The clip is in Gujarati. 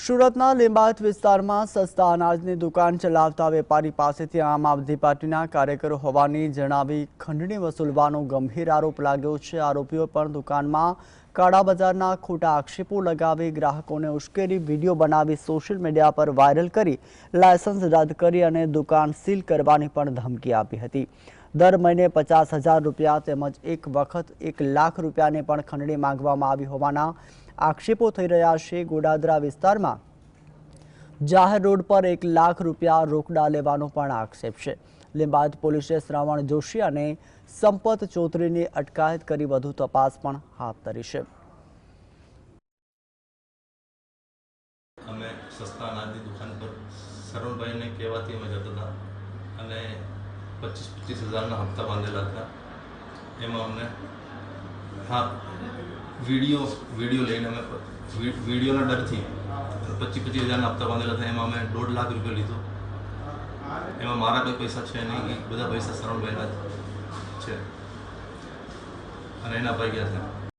સુરતના લિંબાયત વિસ્તારમાં સસ્તા અનાજની દુકાન ચલાવતા વેપારી પાસેથી આમ આદમી પાર્ટીના કાર્યકરો હોવાની જણાવી ખંડણી વસૂલવાનો ગંભીર આરોપ લાગ્યો છે। આરોપીઓ પણ દુકાનમાં કાળા બજારના ખોટા આક્ષેપો લગાવી ગ્રાહકોને ઉશ્કેરી વિડીયો બનાવી સોશિયલ મીડિયા પર વાયરલ કરી લાયસન્સ રદ કરી અને દુકાન સીલ કરવાની પણ ધમકી આપી હતી। દર મહિને 50,000 રૂપિયા તેમજ એક વખત 1 લાખ રૂપિયાની પણ ખંડણી માંગવામાં આવી હોવાના આક્ષેપો થઈ રહ્યા છે। ગોડાદરા વિસ્તારમાં જાહેર રોડ પર 1 લાખ રૂપિયા રોકડા લેવાનો પણ આક્ષેપ છે। લિંબાયત પોલીસે શ્રાવણ જોશી અને સંપત ચૌધરીની અટકાયત કરી વધુ તપાસ પણ હાથ ધરી છે। અમે સસ્તા અનાજની દુકાન પર શરણભાઈને કહેવાથી અમે જતા હતા અને 25,000ના હપ્તા બાંધેલા હતા। એમાં અમને વિડીયો લઈને અમે વિડીયોના ડરથી 25,000ના હપ્તા બાંધેલા હતા। એમાં અમે 1.5 લાખ રૂપિયા લીધો। એમાં મારા કોઈ પૈસા છે નહીં, બધા પૈસા શરણભાઈના છે અને એના ભાઈ ગયા છે।